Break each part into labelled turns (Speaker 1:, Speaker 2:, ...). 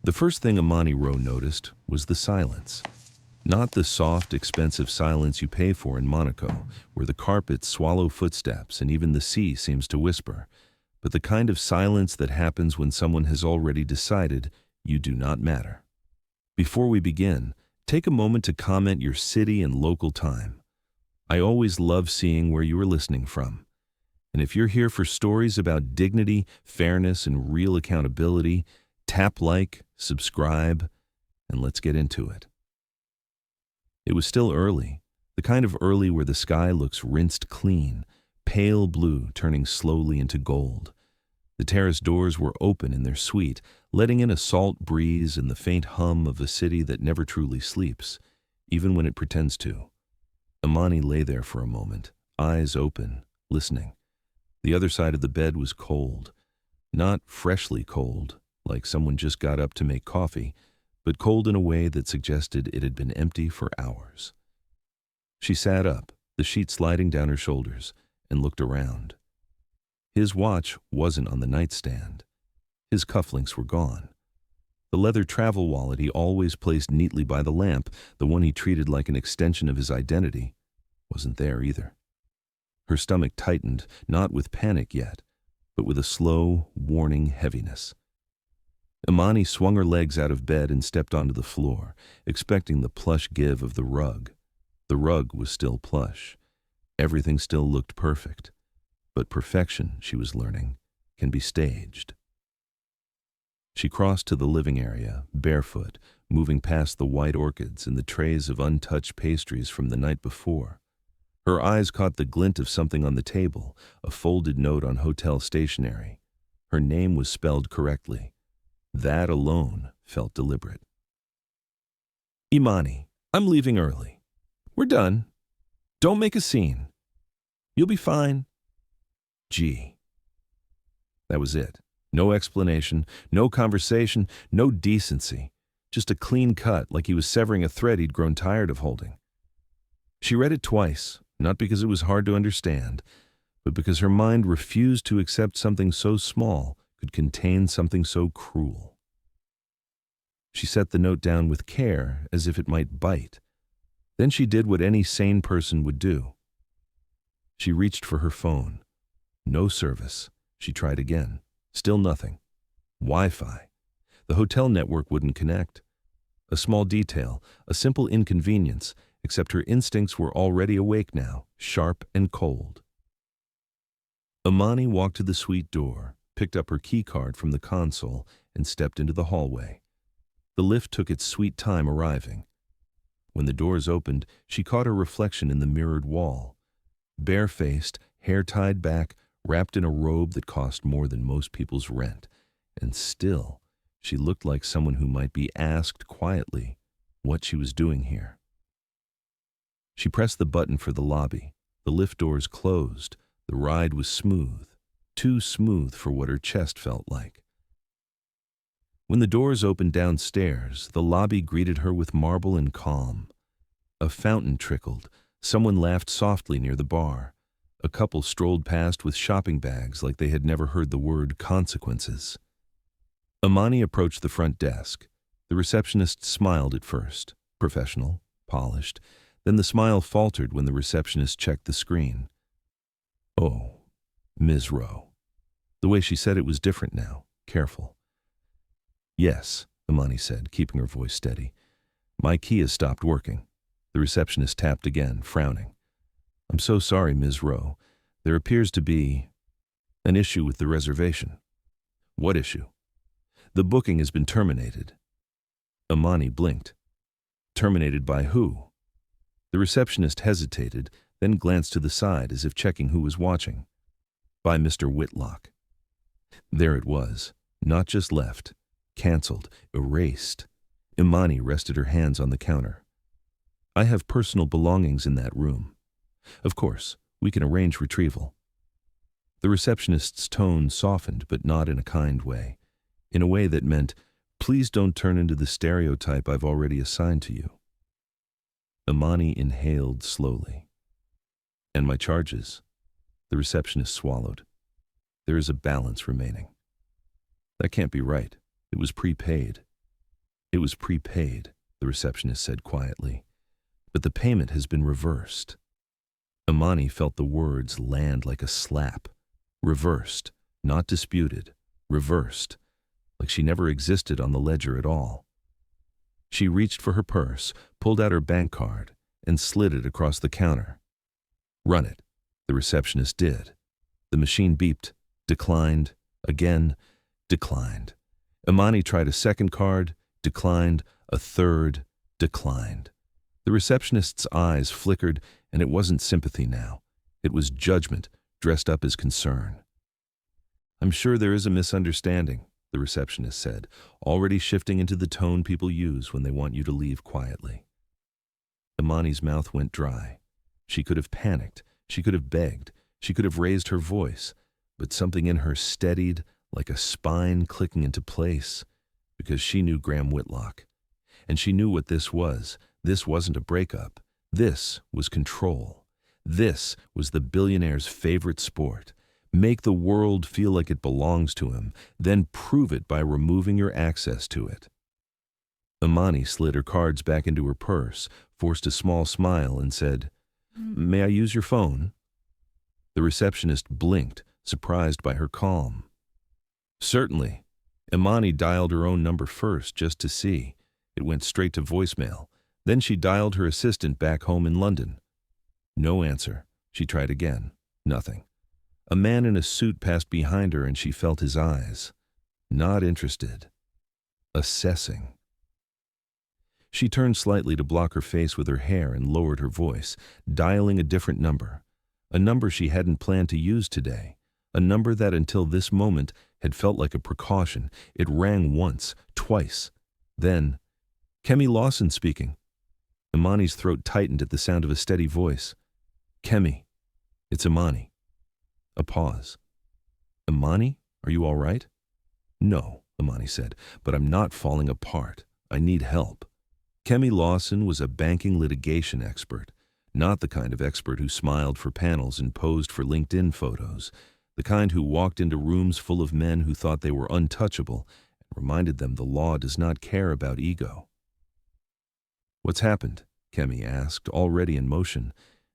Speaker 1: The first thing Imani Rowe noticed was the silence. Not the soft, expensive silence you pay for in Monaco, where the carpets swallow footsteps and even the sea seems to whisper, but the kind of silence that happens when someone has already decided you do not matter. Before we begin, take a moment to comment your city and local time. I always love seeing where you are listening from. And if you're here for stories about dignity, fairness, and real accountability, tap like, subscribe, and let's get into it. It was still early, the kind of early where the sky looks rinsed clean, pale blue turning slowly into gold. The terrace doors were open in their suite, letting in a salt breeze and the faint hum of a city that never truly sleeps, even when it pretends to. Imani lay there for a moment, eyes open, listening. The other side of the bed was cold. Not freshly cold, like someone just got up to make coffee, but cold in a way that suggested it had been empty for hours. She sat up, the sheet sliding down her shoulders, and looked around. His watch wasn't on the nightstand. His cufflinks were gone. The leather travel wallet he always placed neatly by the lamp, the one he treated like an extension of his identity, wasn't there either. Her stomach tightened, not with panic yet, but with a slow, warning heaviness. Imani swung her legs out of bed and stepped onto the floor, expecting the plush give of the rug. The rug was still plush. Everything still looked perfect. But perfection, she was learning, can be staged. She crossed to the living area, barefoot, moving past the white orchids and the trays of untouched pastries from the night before. Her eyes caught the glint of something on the table, a folded note on hotel stationery. Her name was spelled correctly. That alone felt deliberate. Imani, I'm leaving early. We're done. Don't make a scene. You'll be fine. G. That was it. No explanation, no conversation, no decency. Just a clean cut, like he was severing a thread he'd grown tired of holding. She read it twice, not because it was hard to understand, but because her mind refused to accept something so small could contain something so cruel. She set the note down with care, as if it might bite. Then she did what any sane person would do. She reached for her phone. No service. She tried again. Still nothing. Wi-Fi. The hotel network wouldn't connect. A small detail, a simple inconvenience, except her instincts were already awake now, sharp and cold. Imani walked to the suite door, picked up her key card from the console, and stepped into the hallway. The lift took its sweet time arriving. When the doors opened, she caught her reflection in the mirrored wall. Barefaced, hair tied back, wrapped in a robe that cost more than most people's rent. And still, she looked like someone who might be asked quietly what she was doing here. She pressed the button for the lobby. The lift doors closed. The ride was smooth. Too smooth for what her chest felt like. When the doors opened downstairs, the lobby greeted her with marble and calm. A fountain trickled. Someone laughed softly near the bar. A couple strolled past with shopping bags like they had never heard the word consequences. Imani approached the front desk. The receptionist smiled at first, professional, polished. Then the smile faltered when the receptionist checked the screen. Oh, Ms. Rowe. The way she said it was different now, careful. Yes, Imani said, keeping her voice steady. My key has stopped working. The receptionist tapped again, frowning. I'm so sorry, Ms. Rowe. There appears to be an issue with the reservation. What issue? The booking has been terminated. Imani blinked. Terminated by who? The receptionist hesitated, then glanced to the side as if checking who was watching. By Mr. Whitlock. There it was, not just left, canceled, erased. Imani rested her hands on the counter. I have personal belongings in that room. Of course, we can arrange retrieval. The receptionist's tone softened, but not in a kind way. In a way that meant, please don't turn into the stereotype I've already assigned to you. Imani inhaled slowly. And my charges? The receptionist swallowed. There is a balance remaining. That can't be right. It was prepaid. It was prepaid, the receptionist said quietly, but the payment has been reversed. Imani felt the words land like a slap. Reversed, not disputed, reversed, like she never existed on the ledger at all. She reached for her purse, pulled out her bank card, and slid it across the counter. Run it, the receptionist did. The machine beeped, declined, again, declined. Imani tried a second card, declined, a third, declined. The receptionist's eyes flickered, and it wasn't sympathy now. It was judgment, dressed up as concern. "I'm sure there is a misunderstanding," the receptionist said, already shifting into the tone people use when they want you to leave quietly. Imani's mouth went dry. She could have panicked, she could have begged, she could have raised her voice, but something in her steadied like a spine clicking into place, because she knew Graham Whitlock. And she knew what this was. This wasn't a breakup. This was control. This was the billionaire's favorite sport. Make the world feel like it belongs to him, then prove it by removing your access to it. Imani slid her cards back into her purse, forced a small smile, and said, "May I use your phone?" The receptionist blinked, surprised by her calm. "Certainly." Imani dialed her own number first, just to see. It went straight to voicemail. Then she dialed her assistant back home in London. No answer. She tried again. Nothing. A man in a suit passed behind her and she felt his eyes. Not interested. Assessing. She turned slightly to block her face with her hair and lowered her voice, dialing a different number. A number she hadn't planned to use today. A number that until this moment had felt like a precaution. It rang once, twice. Then, "Kemi Lawson speaking." Imani's throat tightened at the sound of a steady voice. "Kemi, it's Imani." A pause. "Imani, are you all right?" "No," Imani said, "but I'm not falling apart. I need help." Kemi Lawson was a banking litigation expert, not the kind of expert who smiled for panels and posed for LinkedIn photos, the kind who walked into rooms full of men who thought they were untouchable and reminded them the law does not care about ego. "What's happened?" Kemi asked, already in motion.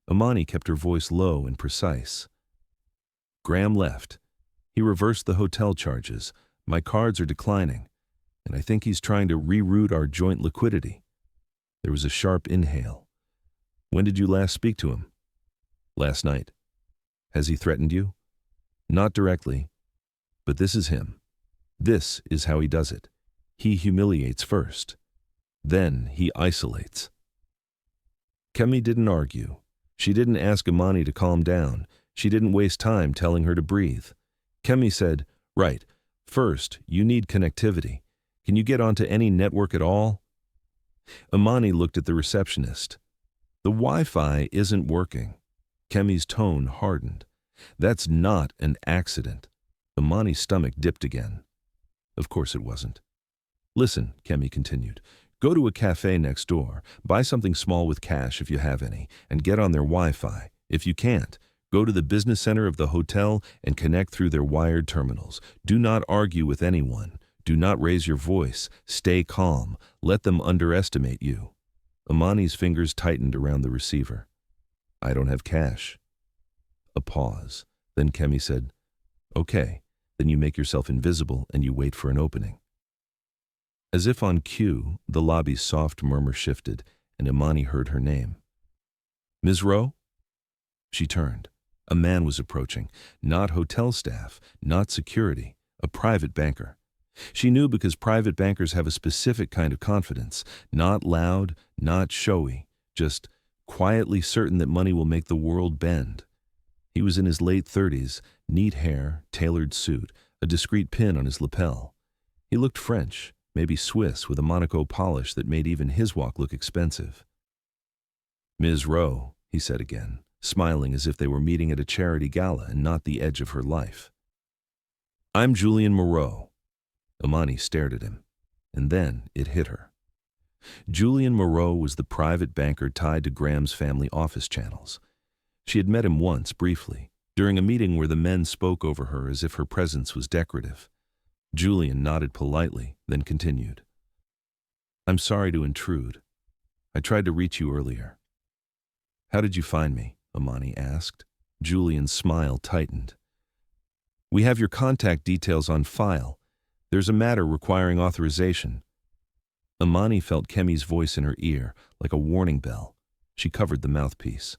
Speaker 1: Imani kept her voice low and precise. "Graham left. He reversed the hotel charges. My cards are declining, and I think he's trying to reroute our joint liquidity." There was a sharp inhale. "When did you last speak to him?" "Last night." "Has he threatened you?" "Not directly, but this is him. This is how he does it. He humiliates first. Then he isolates." Kemi didn't argue. She didn't ask Imani to calm down. She didn't waste time telling her to breathe. Kemi said, "Right, first, you need connectivity. Can you get onto any network at all?" Imani looked at the receptionist. "The Wi-Fi isn't working." Kemi's tone hardened. "That's not an accident." Imani's stomach dipped again. Of course it wasn't. "Listen," Kemi continued, "go to a cafe next door, buy something small with cash if you have any, and get on their Wi-Fi. If you can't, go to the business center of the hotel and connect through their wired terminals. Do not argue with anyone. Do not raise your voice. Stay calm. Let them underestimate you." Imani's fingers tightened around the receiver. "I don't have cash." A pause. Then Kemi said, "Okay, then you make yourself invisible and you wait for an opening." As if on cue, the lobby's soft murmur shifted, and Imani heard her name. "Ms. Rowe?" She turned. A man was approaching, not hotel staff, not security, a private banker. She knew because private bankers have a specific kind of confidence, not loud, not showy, just quietly certain that money will make the world bend. He was in his late 30s, neat hair, tailored suit, a discreet pin on his lapel. He looked French, maybe Swiss, with a Monaco polish that made even his walk look expensive. "Ms. Rowe," he said again, smiling as if they were meeting at a charity gala and not the edge of her life. "I'm Julian Moreau." Imani stared at him, and then it hit her. Julian Moreau was the private banker tied to Graham's family office channels. She had met him once, briefly, during a meeting where the men spoke over her as if her presence was decorative. Julian nodded politely, then continued. I'm sorry to intrude. I tried to reach you earlier. How did you find me? Imani asked. Julian's smile tightened. We have your contact details on file. There's a matter requiring authorization. Imani felt Kemi's voice in her ear, like a warning bell. She covered the mouthpiece.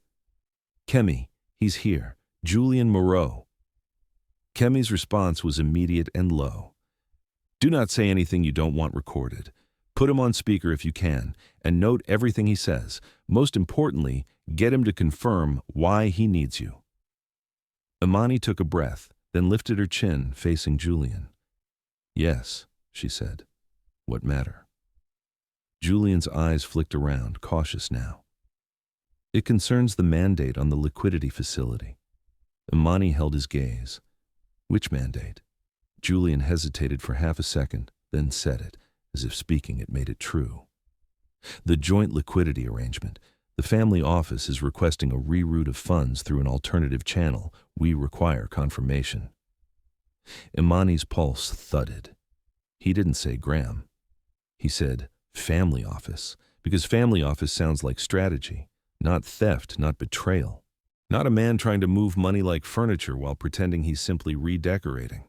Speaker 1: Kemi, he's here. Julian Moreau. Kemi's response was immediate and low. Do not say anything you don't want recorded. Put him on speaker if you can, and note everything he says. Most importantly, get him to confirm why he needs you. Imani took a breath, then lifted her chin, facing Julian. Yes, she said. What matter? Julian's eyes flicked around, cautious now. It concerns the mandate on the liquidity facility. Imani held his gaze. Which mandate? Julian hesitated for half a second, then said it, as if speaking it made it true. The joint liquidity arrangement. The family office is requesting a reroute of funds through an alternative channel. We require confirmation. Imani's pulse thudded. He didn't say Graham. He said family office, because family office sounds like strategy, not theft, not betrayal. Not a man trying to move money like furniture while pretending he's simply redecorating.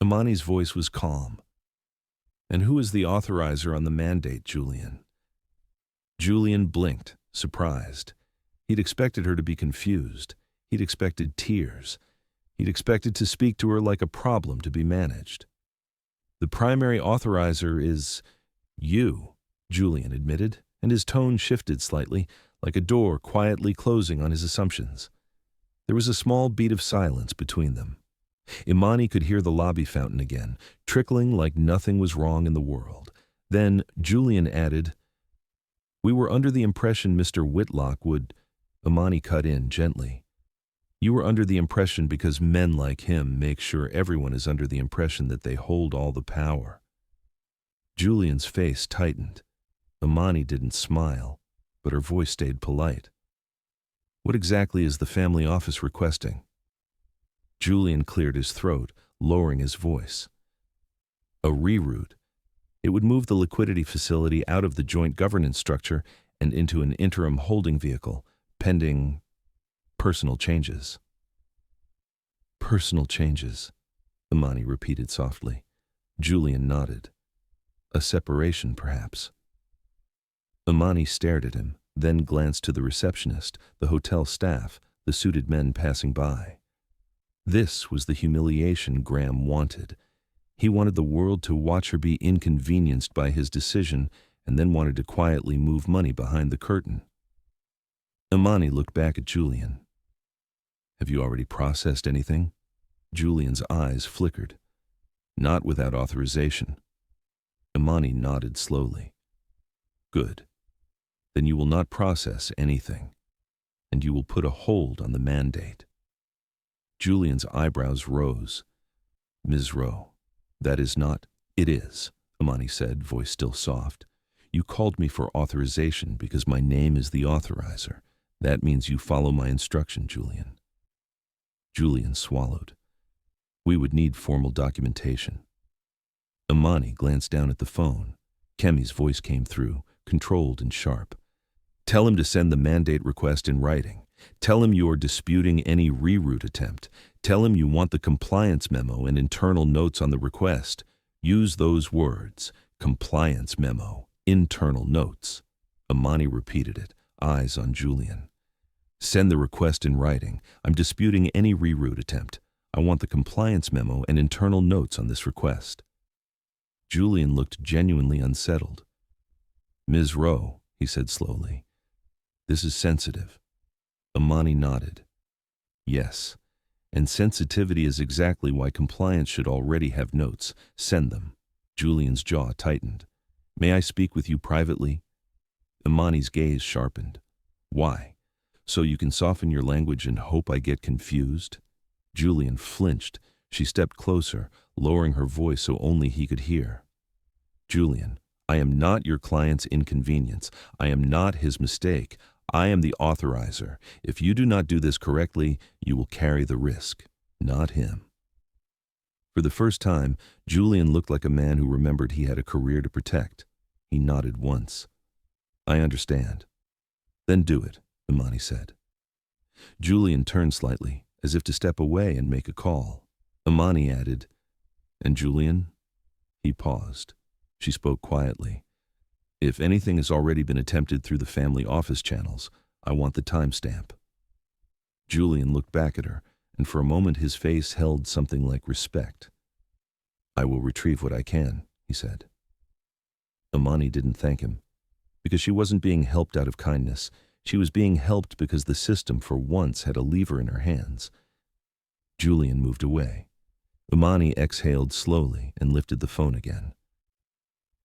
Speaker 1: Imani's voice was calm. And who is the authorizer on the mandate, Julian? Julian blinked, surprised. He'd expected her to be confused. He'd expected tears. He'd expected to speak to her like a problem to be managed. The primary authorizer is you, Julian admitted, and his tone shifted slightly, like a door quietly closing on his assumptions. There was a small beat of silence between them. Imani could hear the lobby fountain again, trickling like nothing was wrong in the world. Then Julian added, We were under the impression Mr. Whitlock would— Imani cut in gently. You were under the impression because men like him make sure everyone is under the impression that they hold all the power. Julian's face tightened. Imani didn't smile, but her voice stayed polite. What exactly is the family office requesting? Julian cleared his throat, lowering his voice. A reroute. It would move the liquidity facility out of the joint governance structure and into an interim holding vehicle, pending personal changes. Personal changes, Imani repeated softly. Julian nodded. A separation, perhaps. Imani stared at him, then glanced to the receptionist, the hotel staff, the suited men passing by. This was the humiliation Graham wanted. He wanted the world to watch her be inconvenienced by his decision and then wanted to quietly move money behind the curtain. Imani looked back at Julian. Have you already processed anything? Julian's eyes flickered. Not without authorization. Imani nodded slowly. Good. Then you will not process anything, and you will put a hold on the mandate. Julian's eyebrows rose. Ms. Rowe, that is not— It is, Imani said, voice still soft. You called me for authorization because my name is the authorizer. That means you follow my instruction, Julian. Julian swallowed. We would need formal documentation. Imani glanced down at the phone. Kemi's voice came through, controlled and sharp. Tell him to send the mandate request in writing. Tell him you are disputing any reroute attempt. Tell him you want the compliance memo and internal notes on the request. Use those words, compliance memo, internal notes. Imani repeated it, eyes on Julian. Send the request in writing. I'm disputing any reroute attempt. I want the compliance memo and internal notes on this request. Julian looked genuinely unsettled. Ms. Rowe, he said slowly, this is sensitive. Imani nodded. Yes, and sensitivity is exactly why compliance should already have notes. Send them. Julian's jaw tightened. May I speak with you privately? Imani's gaze sharpened. Why? So you can soften your language and hope I get confused? Julian flinched. She stepped closer, lowering her voice so only he could hear. Julian, I am not your client's inconvenience. I am not his mistake. I am the authorizer. If you do not do this correctly, you will carry the risk, not him. For the first time, Julian looked like a man who remembered he had a career to protect. He nodded once. I understand. Then do it, Imani said. Julian turned slightly, as if to step away and make a call. Imani added, And Julian? He paused. She spoke quietly. If anything has already been attempted through the family office channels, I want the timestamp. Julian looked back at her, and for a moment his face held something like respect. I will retrieve what I can, he said. Imani didn't thank him, because she wasn't being helped out of kindness. She was being helped because the system for once had a lever in her hands. Julian moved away. Imani exhaled slowly and lifted the phone again.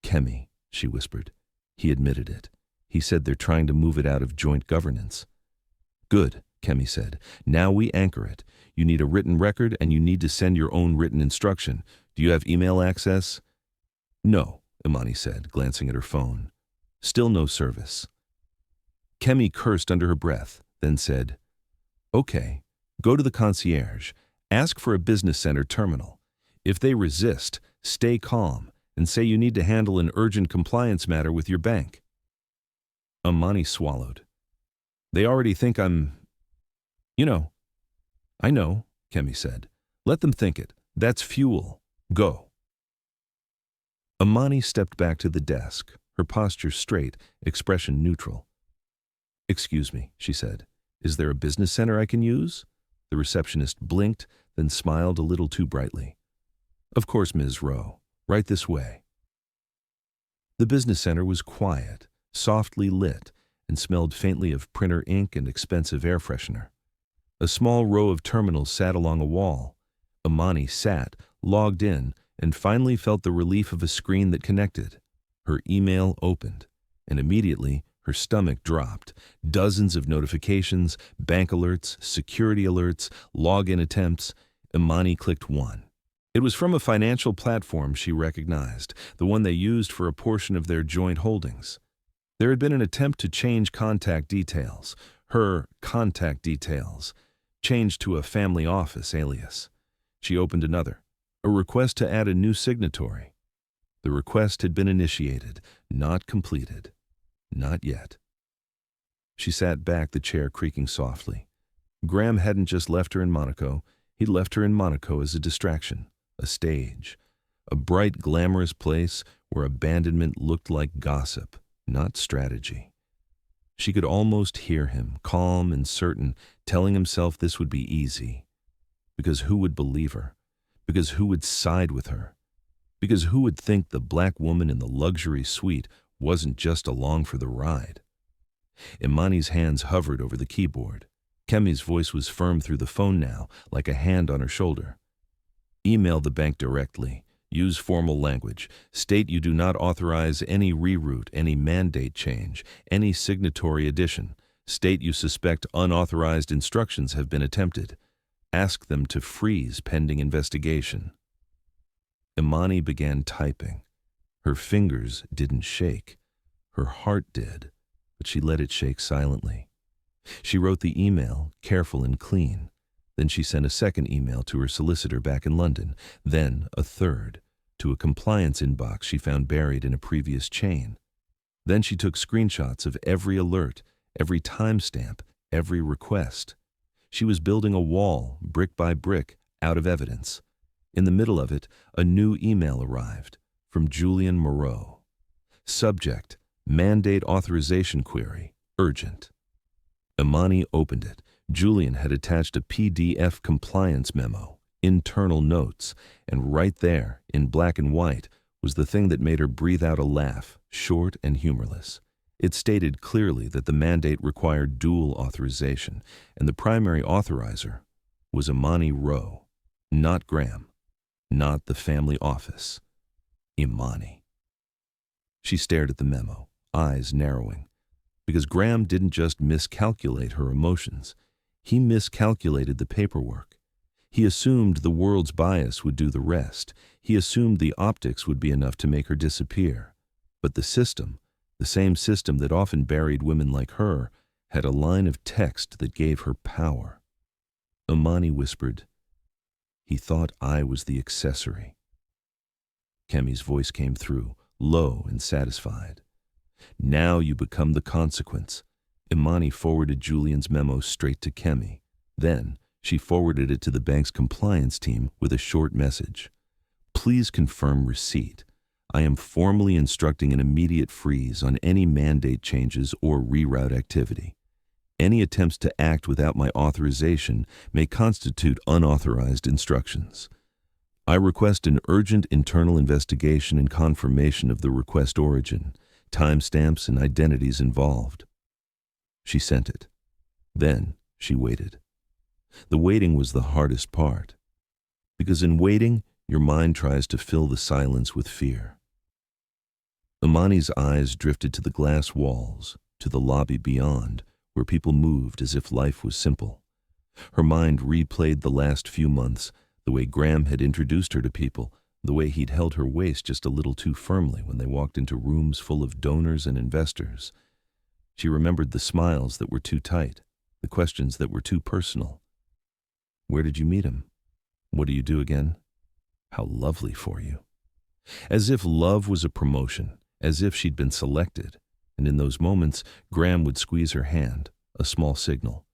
Speaker 1: Kemi, she whispered. He admitted it. He said they're trying to move it out of joint governance. Good, Kemi said. Now we anchor it. You need a written record and you need to send your own written instruction. Do you have email access? No, Imani said, glancing at her phone. Still no service. Kemi cursed under her breath, then said, Okay, go to the concierge. Ask for a business center terminal. If they resist, stay calm and say you need to handle an urgent compliance matter with your bank. Imani swallowed. They already think I'm... I know, Kemi said. Let them think it. That's fuel. Go. Imani stepped back to the desk, her posture straight, expression neutral. Excuse me, she said. Is there a business center I can use? The receptionist blinked, then smiled a little too brightly. Of course, Ms. Rowe. Right this way. The business center was quiet, softly lit, and smelled faintly of printer ink and expensive air freshener. A small row of terminals sat along a wall. Imani sat, logged in, and finally felt the relief of a screen that connected. Her email opened, and immediately her stomach dropped. Dozens of notifications, bank alerts, security alerts, login attempts. Imani clicked one. It was from a financial platform she recognized, the one they used for a portion of their joint holdings. There had been an attempt to change contact details, her contact details, changed to a family office alias. She opened another, a request to add a new signatory. The request had been initiated, not completed. Not yet. She sat back, the chair creaking softly. Graham hadn't just left her in Monaco. He'd left her in Monaco as a distraction, a stage, a bright, glamorous place where abandonment looked like gossip, not strategy. She could almost hear him, calm and certain, telling himself this would be easy. Because who would believe her? Because who would side with her? Because who would think the black woman in the luxury suite wasn't just along for the ride? Imani's hands hovered over the keyboard. Kemi's voice was firm through the phone now, like a hand on her shoulder. Email the bank directly. Use formal language. State you do not authorize any reroute, any mandate change, any signatory addition. State you suspect unauthorized instructions have been attempted. Ask them to freeze pending investigation. Imani began typing. Her fingers didn't shake. Her heart did, but she let it shake silently. She wrote the email, careful and clean. Then she sent a second email to her solicitor back in London, then a third, to a compliance inbox she found buried in a previous chain. Then she took screenshots of every alert, every timestamp, every request. She was building a wall, brick by brick, out of evidence. In the middle of it, a new email arrived, from Julian Moreau. Subject, Mandate Authorization Query, Urgent. Imani opened it. Julian had attached a PDF compliance memo, internal notes, and right there, in black and white, was the thing that made her breathe out a laugh, short and humorless. It stated clearly that the mandate required dual authorization, and the primary authorizer was Imani Rowe, not Graham, not the family office. Imani. She stared at the memo, eyes narrowing, because Graham didn't just miscalculate her emotions. He miscalculated the paperwork. He assumed the world's bias would do the rest. He assumed the optics would be enough to make her disappear. But the system, the same system that often buried women like her, had a line of text that gave her power. Imani whispered, "He thought I was the accessory." Kemi's voice came through, low and satisfied. Now you become the consequence. Imani forwarded Julian's memo straight to Kemi. Then, she forwarded it to the bank's compliance team with a short message. Please confirm receipt. I am formally instructing an immediate freeze on any mandate changes or reroute activity. Any attempts to act without my authorization may constitute unauthorized instructions. I request an urgent internal investigation and confirmation of the request origin, timestamps, and identities involved. She sent it. Then she waited. The waiting was the hardest part, because in waiting, your mind tries to fill the silence with fear. Imani's eyes drifted to the glass walls, to the lobby beyond, where people moved as if life was simple. Her mind replayed the last few months, the way Graham had introduced her to people, the way he'd held her waist just a little too firmly when they walked into rooms full of donors and investors. She remembered the smiles that were too tight, the questions that were too personal. Where did you meet him? What do you do again? How lovely for you. As if love was a promotion, as if she'd been selected. And in those moments, Graham would squeeze her hand, a small signal.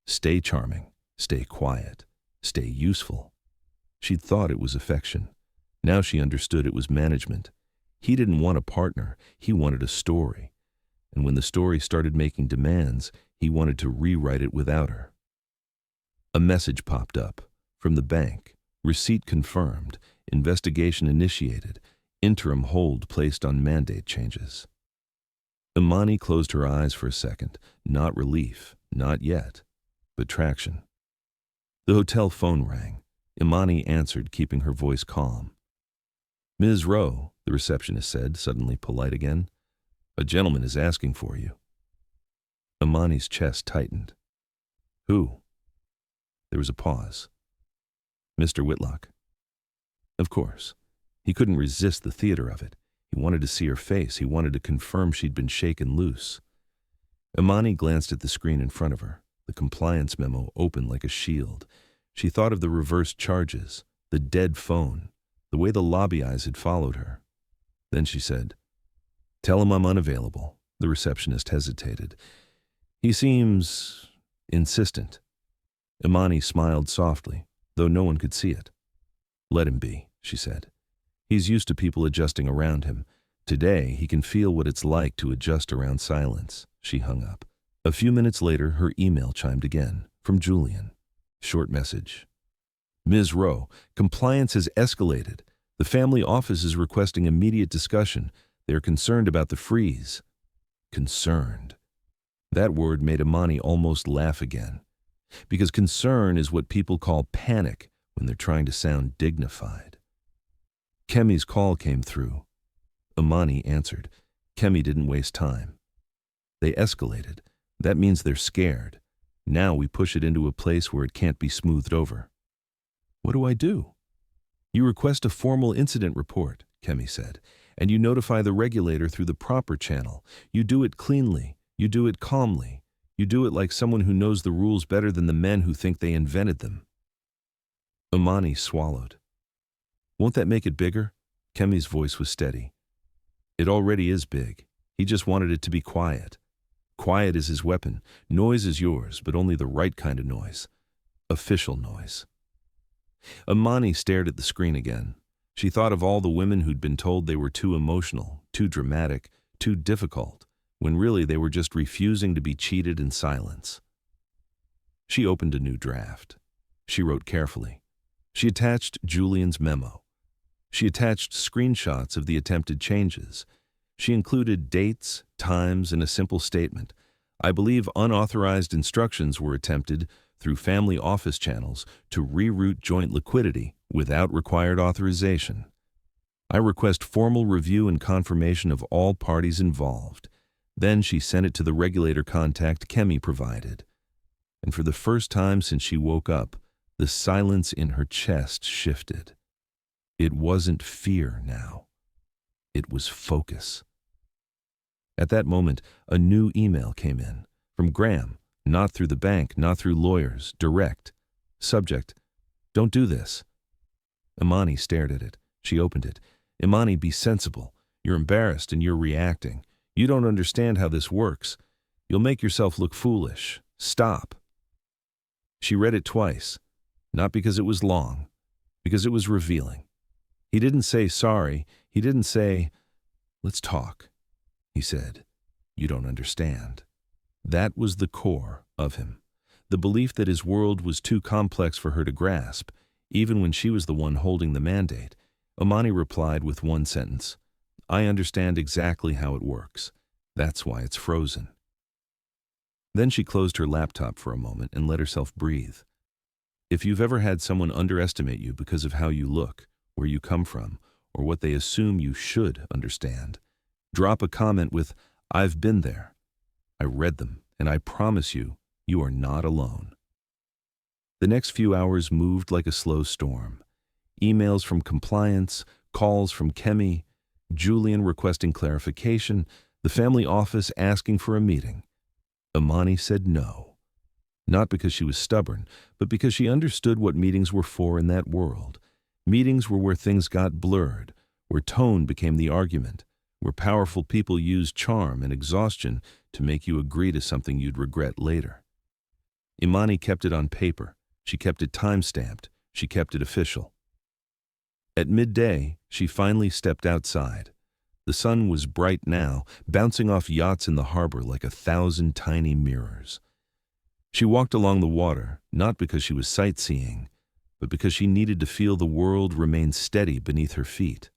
Speaker 1: Stay charming, stay quiet, stay useful. She'd thought it was affection. Now she understood it was management. He didn't want a partner, he wanted a story. And when the story started making demands, he wanted to rewrite it without her. A message popped up from the bank. Receipt confirmed, investigation initiated, interim hold placed on mandate changes. Imani closed her eyes for a second, not relief, not yet, but traction. The hotel phone rang. Imani answered, keeping her voice calm. Ms. Rowe, the receptionist said, suddenly polite again. A gentleman is asking for you. Imani's chest tightened. Who? There was a pause. Mr. Whitlock. Of course. He couldn't resist the theater of it. He wanted to see her face. He wanted to confirm she'd been shaken loose. Imani glanced at the screen in front of her, the compliance memo open like a shield. She thought of the reversed charges, the dead phone, the way the lobby eyes had followed her. Then she said, Tell him I'm unavailable. The receptionist hesitated. He seems insistent. Imani smiled softly, though no one could see it. Let him be, she said. He's used to people adjusting around him. Today, he can feel what it's like to adjust around silence. She hung up. A few minutes later, her email chimed again, from Julian. Short message. Ms. Rowe, compliance has escalated. The family office is requesting immediate discussion. They are concerned about the freeze. Concerned. That word made Imani almost laugh again. Because concern is what people call panic when they're trying to sound dignified. Kemi's call came through. Imani answered. Kemi didn't waste time. They escalated. That means they're scared. Now we push it into a place where it can't be smoothed over. What do I do? You request a formal incident report, Kemi said, and you notify the regulator through the proper channel. You do it cleanly. You do it calmly. You do it like someone who knows the rules better than the men who think they invented them. Imani swallowed. Won't that make it bigger? Kemi's voice was steady. It already is big. He just wanted it to be quiet. Quiet is his weapon. Noise is yours, but only the right kind of noise. Official noise. Imani stared at the screen again. She thought of all the women who'd been told they were too emotional, too dramatic, too difficult, when really they were just refusing to be cheated in silence. She opened a new draft. She wrote carefully. She attached Julian's memo. She attached screenshots of the attempted changes. She included dates, times, and a simple statement. I believe unauthorized instructions were attempted through family office channels to reroute joint liquidity without required authorization. I request formal review and confirmation of all parties involved. Then she sent it to the regulator contact Kemi provided. And for the first time since she woke up, the silence in her chest shifted. It wasn't fear now. It was focus. At that moment, a new email came in, from Graham, not through the bank, not through lawyers, direct. Subject, don't do this. Imani stared at it. She opened it. Imani, be sensible. You're embarrassed and you're reacting. You don't understand how this works. You'll make yourself look foolish. Stop." She read it twice, not because it was long, because it was revealing. He didn't say sorry. He didn't say, "Let's talk." He said, "You don't understand." That was the core of him. The belief that his world was too complex for her to grasp, even when she was the one holding the mandate. Imani replied with one sentence, "I understand exactly how it works. That's why it's frozen." Then she closed her laptop for a moment and let herself breathe. If you've ever had someone underestimate you because of how you look, where you come from, or what they assume you should understand, drop a comment with, "I've been there. I read them, and I promise you, you are not alone." The next few hours moved like a slow storm. Emails from compliance, calls from Kemi, Julian requesting clarification, the family office asking for a meeting. Imani said no. Not because she was stubborn, but because she understood what meetings were for in that world. Meetings were where things got blurred, where tone became the argument, where powerful people used charm and exhaustion to make you agree to something you'd regret later. Imani kept it on paper. She kept it time-stamped. She kept it official. At midday, she finally stepped outside. The sun was bright now, bouncing off yachts in the harbor like 1,000 tiny mirrors. She walked along the water, not because she was sightseeing, but because she needed to feel the world remain steady beneath her feet.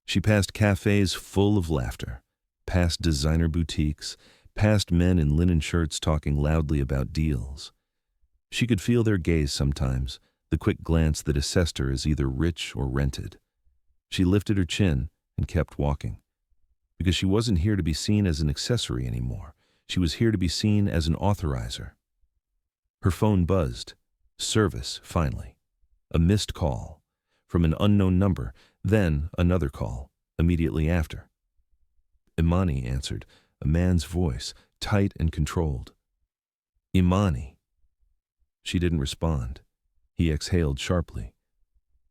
Speaker 1: She passed cafes full of laughter, past designer boutiques, past men in linen shirts talking loudly about deals. She could feel their gaze sometimes, the quick glance that assessed her as either rich or rented. She lifted her chin and kept walking. Because she wasn't here to be seen as an accessory anymore. She was here to be seen as an authorizer. Her phone buzzed. Service, finally. A missed call. From an unknown number, then another call, immediately after. Imani answered, a man's voice, tight and controlled. "Imani." She didn't respond. He exhaled sharply.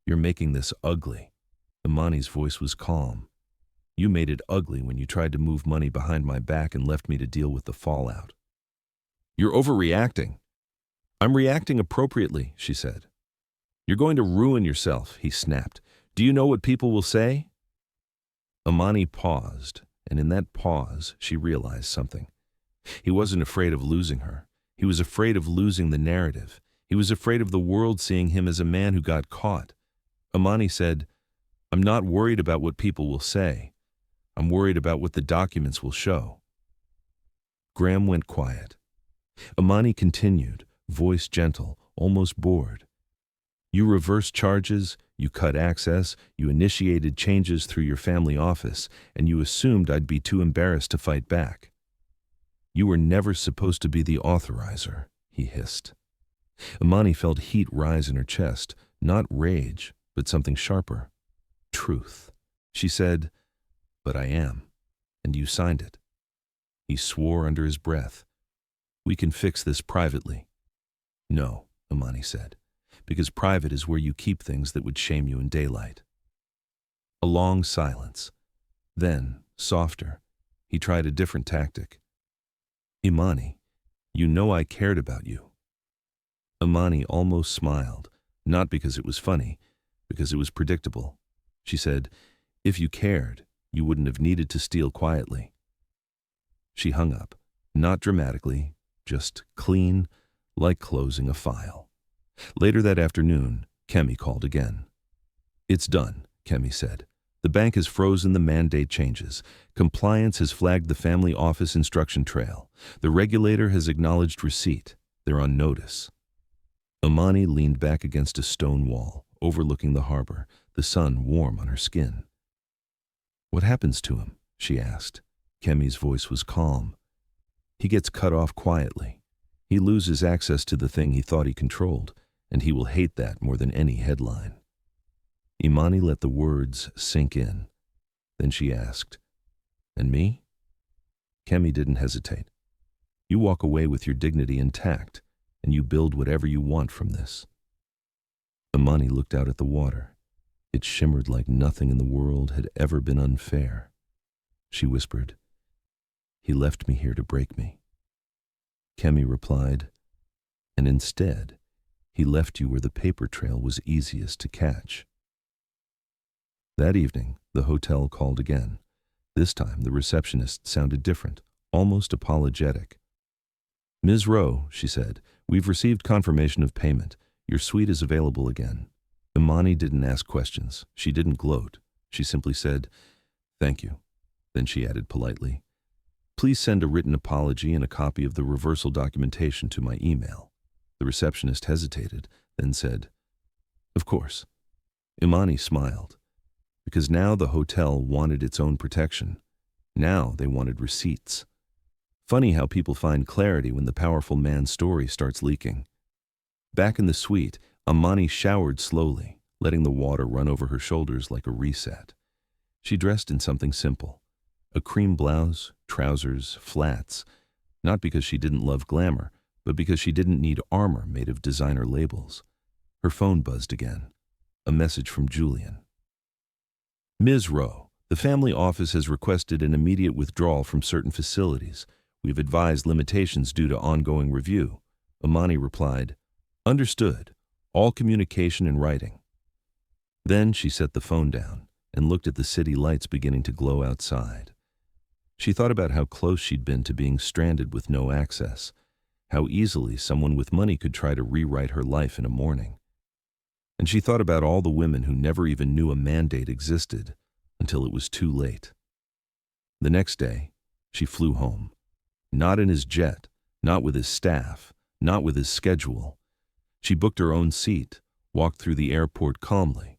Speaker 1: "You're making this ugly." Imani's voice was calm. "You made it ugly when you tried to move money behind my back and left me to deal with the fallout." "You're overreacting." "I'm reacting appropriately," she said. "You're going to ruin yourself," he snapped. "Do you know what people will say?" Imani paused, and in that pause, she realized something. He wasn't afraid of losing her. He was afraid of losing the narrative. He was afraid of the world seeing him as a man who got caught. Imani said, "I'm not worried about what people will say. I'm worried about what the documents will show." Graham went quiet. Imani continued, voice gentle, almost bored. "You reversed charges, you cut access, you initiated changes through your family office, and you assumed I'd be too embarrassed to fight back. You were never supposed to be the authorizer," he hissed. Imani felt heat rise in her chest, not rage, but something sharper. Truth. She said, "But I am, and you signed it." He swore under his breath. "We can fix this privately." "No," Imani said, "because private is where you keep things that would shame you in daylight." A long silence. Then, softer, he tried a different tactic. "Imani, you know I cared about you." Imani almost smiled, not because it was funny, because it was predictable. She said, "If you cared, you wouldn't have needed to steal quietly." She hung up, not dramatically, just clean, like closing a file. Later that afternoon, Kemi called again. "It's done," Kemi said. "The bank has frozen the mandate changes. Compliance has flagged the family office instruction trail. The regulator has acknowledged receipt. They're on notice." Imani leaned back against a stone wall, overlooking the harbor, the sun warm on her skin. "What happens to him?" she asked. Kemi's voice was calm. "He gets cut off quietly. He loses access to the thing he thought he controlled, and he will hate that more than any headline." Imani let the words sink in. Then she asked, "And me?" Kemi didn't hesitate. "You walk away with your dignity intact, and you build whatever you want from this." Imani looked out at the water. It shimmered like nothing in the world had ever been unfair. she whispered. He left me here to break me. Kemi replied, and instead, he left you where the paper trail was easiest to catch. That evening, the hotel called again. This time, the receptionist sounded different, almost apologetic. Ms. Rowe, she said, we've received confirmation of payment. Your suite is available again. Imani didn't ask questions. She didn't gloat. She simply said, thank you. Then she added politely, please send a written apology and a copy of the reversal documentation to my email. The receptionist hesitated, then said, of course. Imani smiled, because now the hotel wanted its own protection. Now they wanted receipts. Funny how people find clarity when the powerful man's story starts leaking. Back in the suite, Imani showered slowly, letting the water run over her shoulders like a reset. She dressed in something simple. A cream blouse, trousers, flats, not because she didn't love glamour, but because she didn't need armor made of designer labels. Her phone buzzed again. A message from Julian. Ms. Rowe, the family office has requested an immediate withdrawal from certain facilities. We've advised limitations due to ongoing review. Imani replied, understood. All communication in writing. Then she set the phone down and looked at the city lights beginning to glow outside. She thought about how close she'd been to being stranded with no access, how easily someone with money could try to rewrite her life in a morning. And she thought about all the women who never even knew a mandate existed until it was too late. The next day, she flew home. Not in his jet, not with his staff, not with his schedule. She booked her own seat, walked through the airport calmly,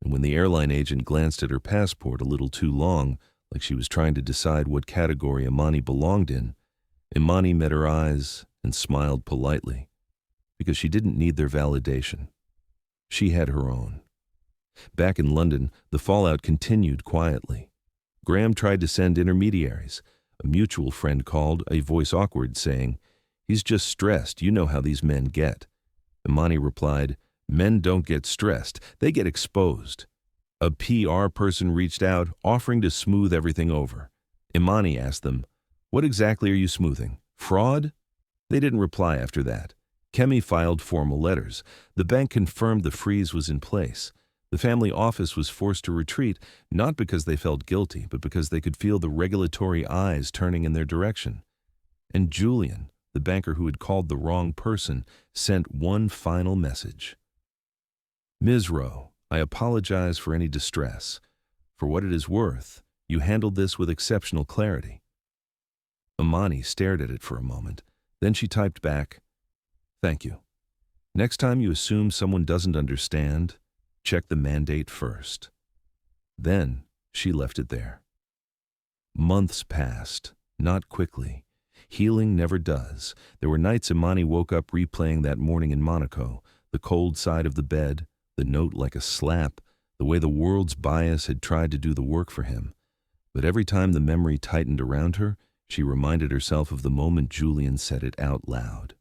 Speaker 1: and when the airline agent glanced at her passport a little too long, like she was trying to decide what category Imani belonged in, Imani met her eyes and smiled politely, because she didn't need their validation. She had her own. Back in London, the fallout continued quietly. Graham tried to send intermediaries. A mutual friend called, a voice awkward, saying, he's just stressed, you know how these men get. Imani replied, men don't get stressed, they get exposed. A PR person reached out, offering to smooth everything over. Imani asked them, what exactly are you smoothing? Fraud? They didn't reply after that. Kemi filed formal letters. The bank confirmed the freeze was in place. The family office was forced to retreat, not because they felt guilty, but because they could feel the regulatory eyes turning in their direction. And Julian, the banker who had called the wrong person, sent one final message. Ms. Rowe, I apologize for any distress. For what it is worth, you handled this with exceptional clarity. Imani stared at it for a moment. Then she typed back, thank you. Next time you assume someone doesn't understand, check the mandate first. Then she left it there. Months passed, not quickly. Healing never does. There were nights Imani woke up replaying that morning in Monaco, the cold side of the bed, the note like a slap, the way the world's bias had tried to do the work for him. But every time the memory tightened around her, she reminded herself of the moment Julian said it out loud.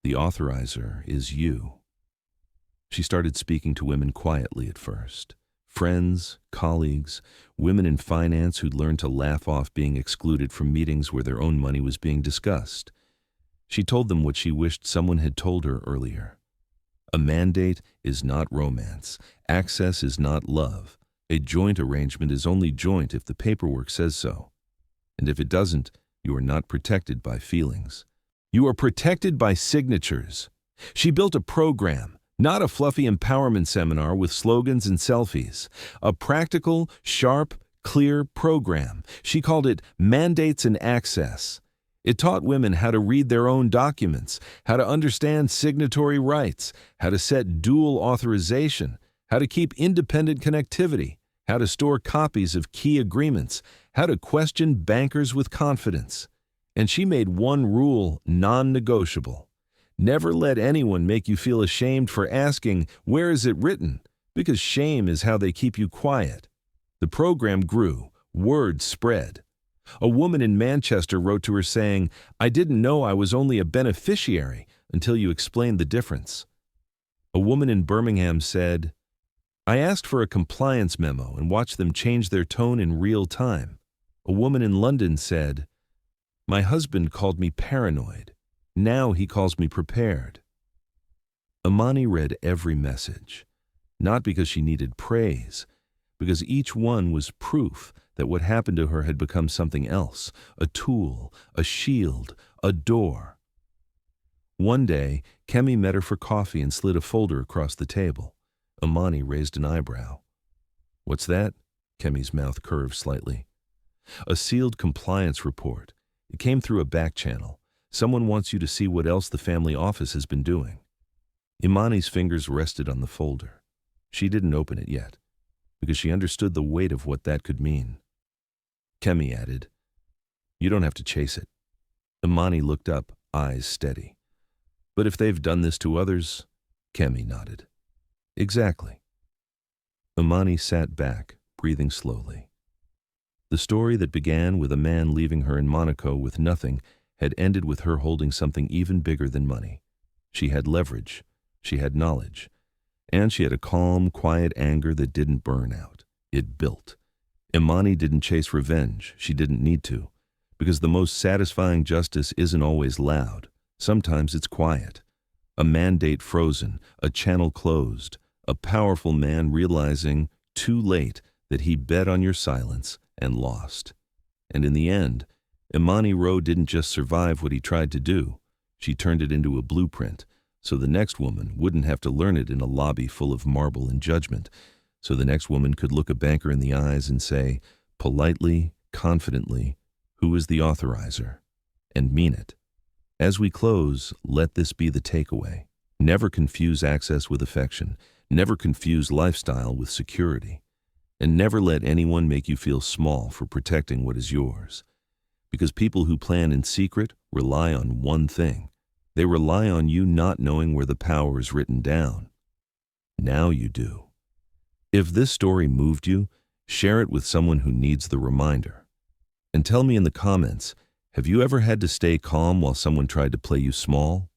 Speaker 1: The authorizer is you. She started speaking to women quietly at first. Friends, colleagues, women in finance who'd learned to laugh off being excluded from meetings where their own money was being discussed. She told them what she wished someone had told her earlier. A mandate is not romance. Access is not love. A joint arrangement is only joint if the paperwork says so. And if it doesn't, you are not protected by feelings. You are protected by signatures. She built a program, not a fluffy empowerment seminar with slogans and selfies. A practical, sharp, clear program. She called it Mandates and Access. It taught women how to read their own documents, how to understand signatory rights, how to set dual authorization, how to keep independent connectivity, how to store copies of key agreements, how to question bankers with confidence. And she made one rule non-negotiable. Never let anyone make you feel ashamed for asking, where is it written? Because shame is how they keep you quiet. The program grew. Word spread. A woman in Manchester wrote to her saying, I didn't know I was only a beneficiary until you explained the difference. A woman in Birmingham said, I asked for a compliance memo and watched them change their tone in real time. A woman in London said, "My husband called me paranoid. Now he calls me prepared." Imani read every message, not because she needed praise, because each one was proof that what happened to her had become something else, a tool, a shield, a door. One day, Kemi met her for coffee and slid a folder across the table. Imani raised an eyebrow. "What's that?" Kemi's mouth curved slightly. "A sealed compliance report. It came through a back channel. Someone wants you to see what else the family office has been doing." Imani's fingers rested on the folder. She didn't open it yet, because she understood the weight of what that could mean. Kemi added, "You don't have to chase it." Imani looked up, eyes steady. "But if they've done this to others?" Kemi nodded. "Exactly." Imani sat back, breathing slowly. The story that began with a man leaving her in Monaco with nothing had ended with her holding something even bigger than money. She had leverage, she had knowledge, and she had a calm, quiet anger that didn't burn out. It built. Imani didn't chase revenge. She didn't need to, because the most satisfying justice isn't always loud. Sometimes it's quiet. A mandate frozen, a channel closed, a powerful man realizing, too late, that he bet on your silence and lost. And in the end, Imani Rowe didn't just survive what he tried to do. She turned it into a blueprint, so the next woman wouldn't have to learn it in a lobby full of marble and judgment, so the next woman could look a banker in the eyes and say, politely, confidently, "Who is the authorizer?" and mean it. As we close, let this be the takeaway. Never confuse access with affection. Never confuse lifestyle with security. And never let anyone make you feel small for protecting what is yours. Because people who plan in secret rely on one thing. They rely on you not knowing where the power is written down. Now you do. If this story moved you, share it with someone who needs the reminder. And tell me in the comments, have you ever had to stay calm while someone tried to play you small?